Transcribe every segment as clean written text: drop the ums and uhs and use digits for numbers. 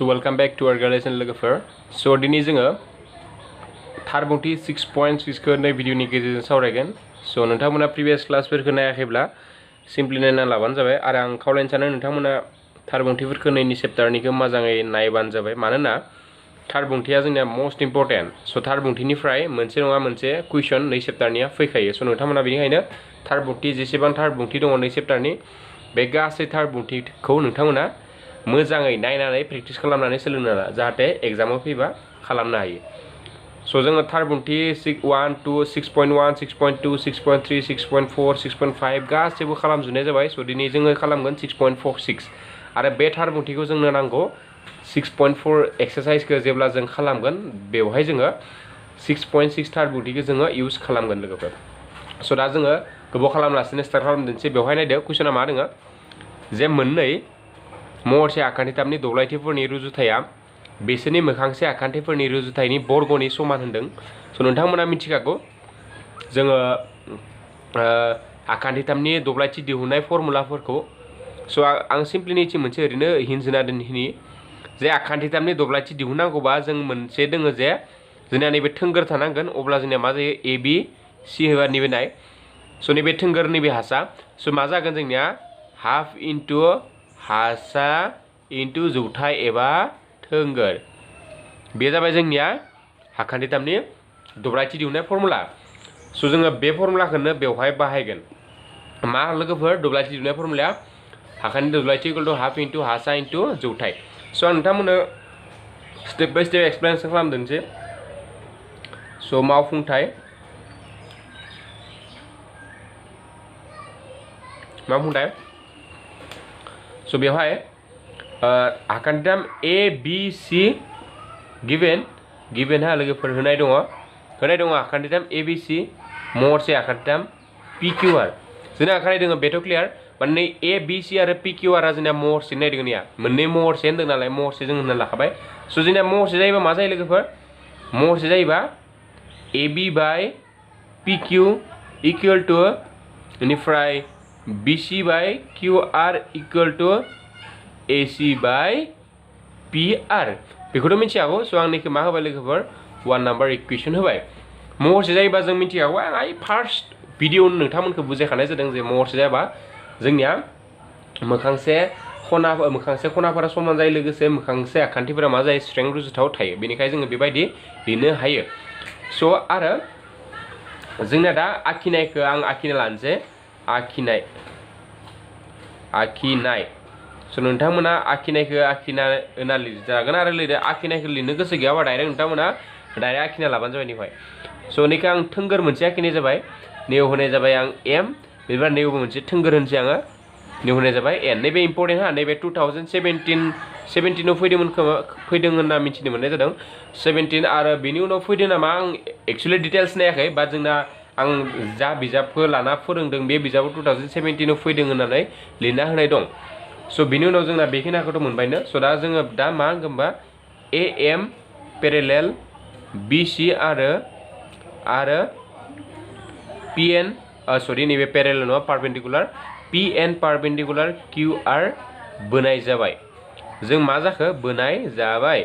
So welcome back to our relation लोगोफोर. So दिनै जोङो थार बुंथि 6.6 खौ नै भिडिअनि गेजेरजों सावरायगोन. So नोंथांमोना प्रिभियास क्लासफोरखौ नायाखैब्ला सिम्पली नायना लाबानो जाबाय आरो आं खावलायनो सानो नोंथांमोना थार बुंथिफोरखौ नैनि चेप्टारनिखौ मोजाङै नायबानो जाबाय मानोना थार बुंथिया जोंनिया मोस्ट इम्पोर्टेन्ट. स' थार बुंथिनिफ्राय मोनसे नङा मोनसे कुइसन नै चेप्टारनिया फैखायो. स' नोंथांमोना बेनिखायनो थार बुंथि जेसेबां थार बुंथि दङ नै चेप्टारनि बे गासै थार बुंथिखौ नोंथांमोना मोजाङै नायनानै प्रेक्टिस खालामनानै सोलोंनो ला जाहाथे एग्जामाव फैबा खालामनो हायो. स' जोङो थार बुंथि 1, 2, 6.1, 6.2, 6.3, 6.4, 6.5 गासैबो खालामजोबनाय जाबाय. स' दिनै जोङो खालामगोन 6.46 आरो बे थार बुंथिखौ जोंनो नांगौ 6.4 एक्सारसाइजखौ जेब्ला जों खालामगोन बेवहाय जोङो 6.6 थार बुंथिखौ जोङो इउज खालामगोन लोगोफोर. स' दा जोङो गोबाव खालामलासिनो स्टार्ट खालामदोंसै. बेवहाय नायदो कुइसना मा दोङो जे मोननै महरसे आखान्थिथामनि दब्लायथिफोरनि रुजुथाया बिसोरनि मोखांसे आखान्थिफोरनि रुजुथायनि बर्गनि समान होनदों. स' नोंथांमोना मिथिखागौ जोङो आखान्थिथामनि दब्लायथि दिहुननाय फर्मुलाफोरखौ. स' आं सिम्पलिनिथि मोनसे ओरैनो हिन्ट होना दोननि जे आखान्थिथामनि दब्लायथि दिहुननांगौबा जों मोनसे दोङो जे जोंनिया नैबे थोंगोर थानांगोन अब्ला जोंनिया मा जायो ए बि सि होबा नैबे नाय. स' नैबे थोंगोर नैबे हासा. स' मा जागोन जोंनिया हाफ इन्टु हासा इन्टु जौथाय एबा थोंगोर. बे जाबाय जोंनिया आखान्थिथामनि दब्लायथि दिहुननाय फर्मुला. स' जोङो बे फर्मुलाखौनो बेवहाय बाहायगोन. मा लोगोफोर दब्लायथि दिहुननाय फर्मुलाया आखान्थि दब्लायथि इकुवेल टु हाफ इन्टु हासा इन्टु जौथाय. स' आं नोंथांमोननो स्टेप बाय स्टेप एक्सप्लेनेसन खालामदोंसै. स' मावफुंथाय स' बेवहाय आखान्थिथाम ए बि सि गिभेन हा लोगोफोर होनाय दङ आखान्थिथाम ए बि सि महरसे आखान्थिथाम पि किउ आर. जोंना आखान्थि दङ बेथ' क्लियार माने ए बि सि आरो पि किउ आर जोंना महरसे नायदों निया मोननै महरसे होनदों नालाय महरसे जों होनना लाखाबाय. स' जोंना महरसे जायोबा मा जायो लोगोफोर महरसे जायोबा ए बि बाय पि किउ इकुवेल टु बेनिफ्राय बि C bye Q R equal to ए सि बाय पि आर. बेखौथ' मिथिखागौ. स' आं नैखौ मा होबाय लोगोफोर 1 नाम्बार इकुवेसन होबाय. महरसे जायोबा जों मिथिखागौ आं फार्स्ट भिडिअ नोंथांमोनखौ बुजायखानाय जादों जे महरसे जायोबा जोंनिया मोखांसे खनाफोरा समान जायो लोगोसे मोखांसे आखान्थिफोरा मा जायो स्ट्रें रुजुथाव थायो. बेनिखायनो जोङो बेबायदि लिरनो हायो. स' आरो जोंना दा आखिनायखौ आं आखिना लानोसै. आखिनाय स' नोंथांमोना आखिनायखौ आखिना होना लिरजागोन आरो लिरदो. आखिनायखौ लिरनो गोसो गैयाबा डाइरेक्ट नोंथांमोना डाइरेक्ट आखिना लाबानो जाबाय निफ्राय. स' नैखौ आं थोंगोर मोनसे आखिनाय जाबाय. नैयाव होनाय जाबाय आं एम. बेनिफ्राय नैयावबो मोनसे थोंगोर होनसै आङो. नैयाव होनाय जाबाय एन. नैबे इम्परटेन्ट हा नैबे 2017 फैदों होनना मिथिनो मोननाय जादों 17 आरो बेनि उनाव फैदों नामा आं एक्सुवेलि डिटेल्स नायाखै. बाट जोंना आं जा बिजाबखौ लाना फोरोंदों बे बिजाबाव 2017 फैदों होननानै लिरना होनाय दं. स' बिनि उनाव जोंना बेखिनिखौथ' मोनबायनो. स' दा जोङो दा मा होनगोनबा ए एम पेरेलेल बि सि आरो पि एन सरि नैबे पेरेलेल नङा पारपेन्डिकुलार पि एन पारपेन्डिकुलार किउ आर बोनाय जाबाय. जों मा जाखो बोनाय जाबाय.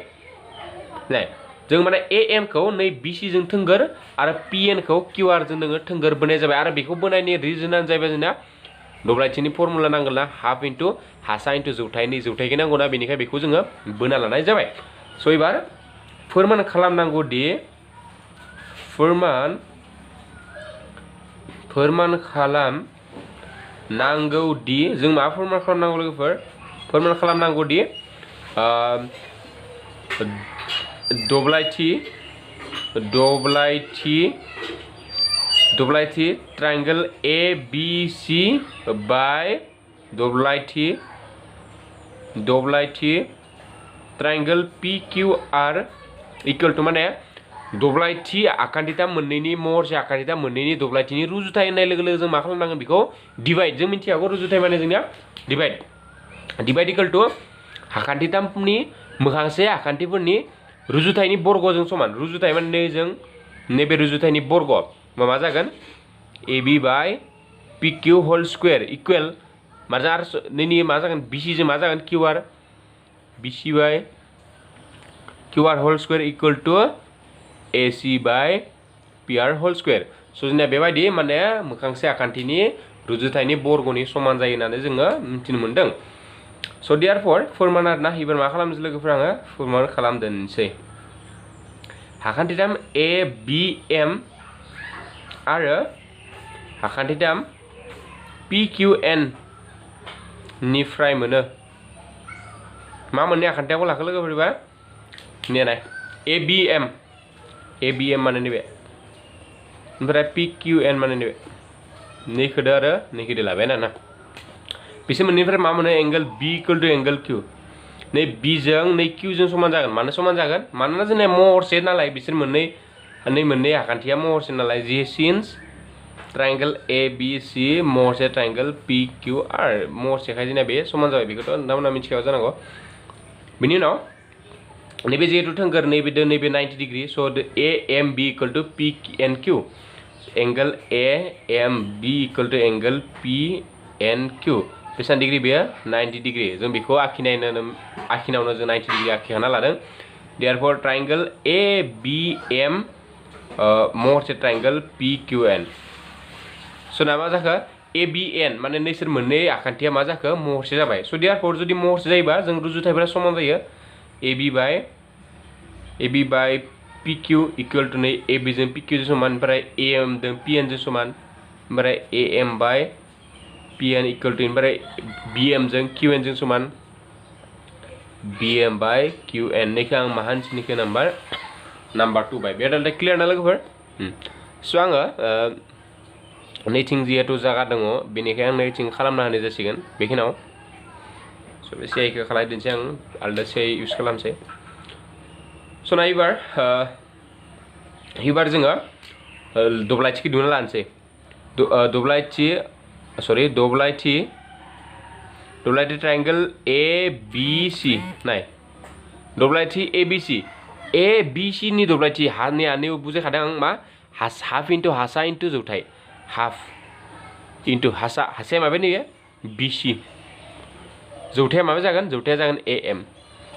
नाय जों माने ए एम खौ नै बि सि जों थोंगोर आरो पि एन खौ किउ आर जों नोङो थोंगोर बोनाय जाबाय. आरो बेखौ बोनायनि रिजनानो जाहैबाय जोंना दब्लायथिनि फर्मुला नांगोन ना हाफ इन्टु हासा इन्टु जौथायनि जौथायखौ नांगौ ना बेनिखाय बेखौ जोङो बोना लानाय जाबाय. स' एबार फोरमान खालामनांगौ दि जों मा फोरमान खालामनांगौ लोगोफोर फोरमान खालामनांगौ दि दब्लायथि triangle A be C bye दब्लायथि triangle P Q R equal to माने दब्लायथि आखान्थिथाम मोननैनि महरसे आखान्थिथाम मोननैनि दब्लायथिनि रुजुथाय होननाय लोगो लोगो जों मा खालामनांगोन बेखौ डिभाइड. जों मिथिखागौ रुजुथाय माने जोंनिया डिभाइड इकुवेल टु आखान्थिथामनि मोखांसे आखान्थिफोरनि रुजुथायनि बर्गजों समान. रुजुथाय माने जों नैबे रुजुथायनि बर्ग मा जागोन ए बि बाय पि किउ होल स्कुवेर इकुवेल मा जागोन बि सि जों मा जागोन किउ R B C by QR whole square equal to AC by PR whole square स' जोंनिया बेबायदि माने मोखांसे आखान्थिनि रुजुथायनि बर्गनि समान जायो होननानै जोङो मिथिनो मोन्दों स' देयारफर फोरमान आरोना एबार मा खालामनोसै लोगोफोर आङो फोरमान खालामदोनसै हाखान्थिथाम ABM आरो हाखान्थिथाम PQN निफ्राय मोनो मा मोननै आखान्थियाखौ लाखो लोगोफोरबा नेनाय ABM माने नैबे ओमफ्राय PQN माने नैबे नैखोदो आरो नैखोदो लाबाय ना बिसोर मोननैनिफ्राय मा मोनो angle B equal to angle Q नै B जों नै Q जों समान जागोन मानो समान जागोन मानोना जोंना महरसे नालाय बिसोर मोननै आखान्थिया महरसे नालाय जे सिन्स ट्रायंगल ABC महरसे ट्रायंगल PQR महरसेखाय जोंना बे समान जाबाय बेखौथ' नोंथांमोना मिथिखागौ जानांगौ बिनि उनाव नैबे जिहेतु थोंगोर नैबे 90 डिग्री स' AMB equal to PNQ angle AMB equal to angle PNQ बेसेबां डिग्री बेयो 90 डिग्री जों बेखौ आखिनायावनो जों 90 डिग्री आखिखाना लादों देयारफर ट्रायंगल ABM महरसे ट्रायंगल PQN स' ना मा जाखो ABN माने नैसोर मोननै आखान्थिया मा जाखो महरसे जाबाय स' देयारफर जुदि महरसे जायोबा जों रुजुथायफोरा समान जायो AB by PQ equal to नै AB जों PQ जों समान ओमफ्राय AM जों PN जों समान ओमफ्राय AM by PN equal to ओमफ्राय BM जों QN जों समान BM बाय QN नैखौ आं मा हानसिनिखौ नाम्बार 2 बाय बे डाटा क्लियार ना लोगोफोर स' आङो नैथिं जिहेतु जागा दङ बेनिखाय आं नैथिं खालामना होनाय जासिगोन बेखिनियाव स' बे CIखौ खालामदिनोसै आं आलदा CI इउज खालामसै स' ना एबार जोङो दब्लायथिखौ दिहुनना लानोसै दब्लायथि ट्रायंगल ABC नाय दब्लायथि ABC नि दब्लायथि हानि बुजायखादों आं मा हाफ इन्टु हासा इन्टु जौथाय हाफ इन्टु हासाया माबा नैयो BC जौथाया माबा जागोन जौथाया जागोन AM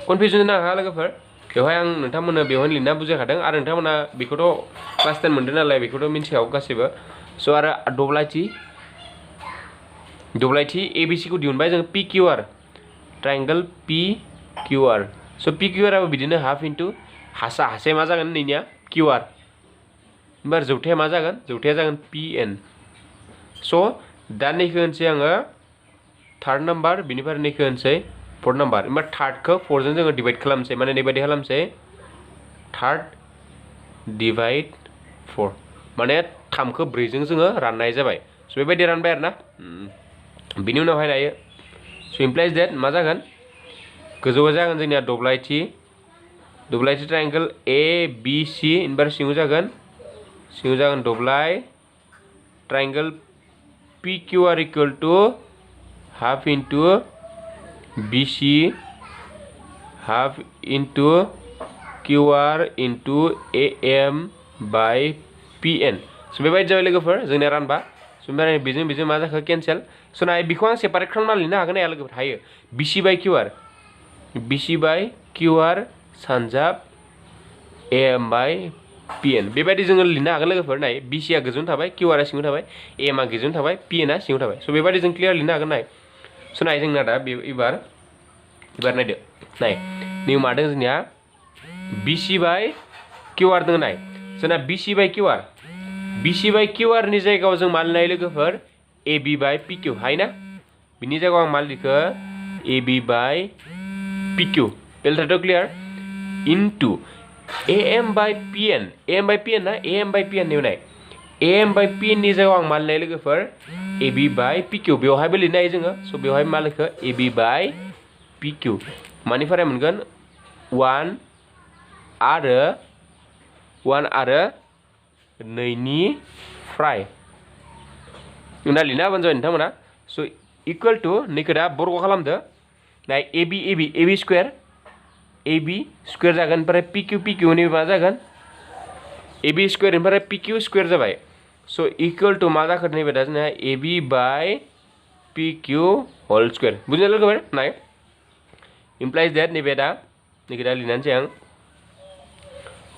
कनफिउजन नाङा लोगोफोर बेवहाय आं नोंथांमोननो बेवहाय लिरना बुजायखादों आरो नोंथांमोना बेखौथ' क्लास 10 मोनदों नालाय बेखौथ' मिन्थिखागौ गासैबो स' आरो दब्लायथि ABC खौ दिहुनबाय जों PQR ट्रायंगल PQR स' PQR आबो बिदिनो हाफ इन्टु हासाया मा जागोन नैनिया QR ओमफ्राय जौथाया मा जागोन जौथाया जागोन PN स' दा नैखौ होनसै आङो थार्ड नाम्बार बिनिफ्राय नैखौ होनसै फोर्थ नाम्बार ओमफ्राय थार्डखौ 4 जों जोङो डिभाइड खालामसै माने नैबायदि खालामसै थार्ड डिभाइड 4 माने 3खौ 4 जों जोङो राननाय जाबाय स' बेबायदि रानबाय आरोना बिनि उनावहाय नायो स' इमप्लाइज देट मा जागोन गोजौआव जागोन जोंनिया दब्लायथि ट्रायंगल ABC ओमफ्राय सिङाव जागोन दब्लाय triangle PQR equal to half into BC half into QR into AM by PN स' बेबायदि जाबाय लोगोफोर जोंनिया रानबा स' ओमफ्राय बेजों मा जाखो केन्सेल स' नाय बेखौ आं सेपारेट खालामना लिरनो हागोन हाया लोगोफोर हायो BC बाय QR सानजाब AM बाय PN बेबायदि जोङो लिरनो हागोन लोगोफोर नाय BC आ गोजौआव थाबाय QR आ सिङाव थाबाय AM आ गोजौआव थाबाय PN आ सिङाव थाबाय स' बेबायदि जों क्लियार लिरनो हागोन नाय स' नाय जोंना दा एबार नायदो नाय निउ मादों जोंनिया BC बाय QR दङ नाय जोंना BC बाय QR नि जायगायाव जों मा लिरनो हायो लोगोफोर AB बाय PQ हायोना बिनि जायगायाव आं मा लिरखो AB बाय PQ बेलथाथ' clear into AM by PN ना AM बाय PN निउ नाय AM बाय PN नि जायगायाव आं मा लिरनो हायो लोगोफोर AB बाय PQ बेवहायबो लिरनो हायो जोङो स' बेवहाय मा लिरखो AB बाय PQ मानिफ्राय मोनगोन 1 आरो 2 निफ्राय उना लिरना होबानो जाबाय नोंथांमोना स' इकुवेल टु नैखौ दा बर्ग खालामदो नाय AB स्क्वायर जागोन ओमफ्राय PQ नि मा जागोन AB स्क्वायर ओमफ्राय PQ स्क्वायर जाबाय स' इकुवेल टु मा जाखो नैबे दा जोंना AB by PQ whole square बुजिना लोगोफोर नाय इमप्लाइज देट नैबे दा लिरनानैसै आं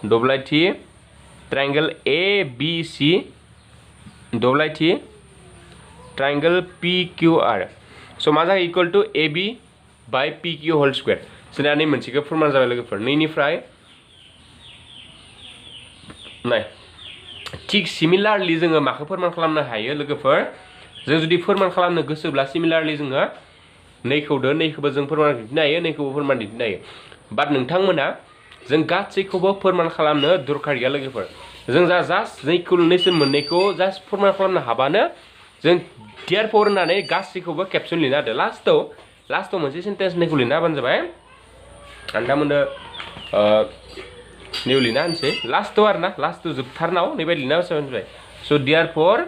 दब्लायथि ट्रायंगल ABC दब्लायथि ट्रायंगल PQR स' मा जायो equal to AB by PQ whole square जोंना नै मोनसेखौ फोरमान जाबाय लोगोफोर नैनिफ्राय नाय थिक सिमिलारलि जोङो माखौ फोरमान खालामनो हायो लोगोफोर जों जुदि फोरमान खालामनो गोसोब्ला सिमिलारलि जोङो नैखौबो जों फोरमान दिन्थिनो हायो नैखौबो फोरमान दिन्थिनो हायो बाट नोंथांमोना जों गासैखौबो फोरमान खालामनो दरखार गैया लोगोफोर जों जास्ट नैखौ मोननैखौ जास्ट फोरमान खालामनो हाबानो जों देयारफर होननानै गासैखौबो केपसन लिरना होदो लास्टआव मोनसे सेन्टेन्स नैखौ लिरना होबानो जाबाय आं दा मोननो नैयाव लिरना होनोसै लास्टआव आरोना लास्टआव जोबथारनाव नैबायदि लिरना होबानो जाबाय स' देयारफर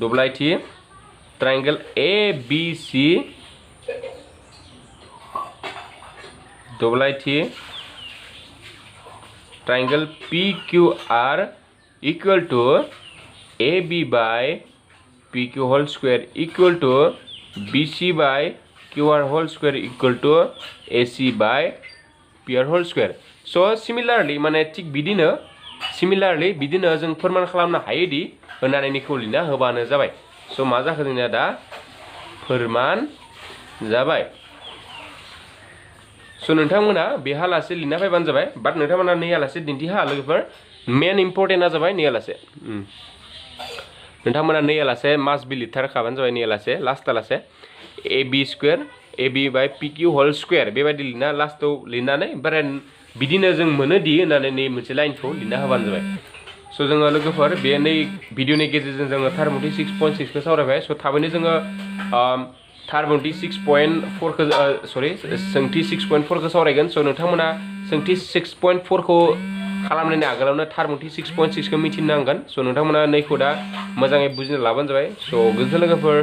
दब्लायथि ट्रायंगल ABC दब्लायथि triangle PQR equal to AB by PQ whole square equal to BC by QR whole square equal to AC by PR whole square स' सिमिलारलि माने थिक बिदिनो जों फोरमान खालामनो हायोदि होननानै नैखौ लिरना होबानो जाबाय स' मा जाखो जोंनिया दा फोरमान जाबाय स' नोंथांमोना बेहालासे लिरना फैबानो जाबाय बाट नोंथांमोना नैयालासे दिन्थिहा लोगोफोर मेन इम्पर्टेन्टआ जाबाय नैयालासे नोंथांमोना नैयालासे मास्ट बि लिरथारखाबानो जाबाय नैयालासे लास्टालासे AB square AB by PQ whole square बेबायदि लिरना लास्टआव लिरनानै ओमफ्राय बिदिनो जों मोनोदि होननानै नै मोनसे लाइनखौ लिरना होबानो जाबाय स' जोङो लोगोफोर बे नै भिडिअनि गेजेरजों जोङो थारमथि 6.6 खौ सावरायबाय स' थाबैनो जोङो थारमथि 6.4 सोंथि 6.4 खौ सावरायगोन स' नोंथांमोना सोंथि 6.4 खौ खालामनायनि आगोलावनो थारमथि 6.6 खौ मिथिनांगोन स' नोंथांमोना नैखौ दा मोजाङै बुजिना लाबानो जाबाय स' गोजोन्थों लोगोफोर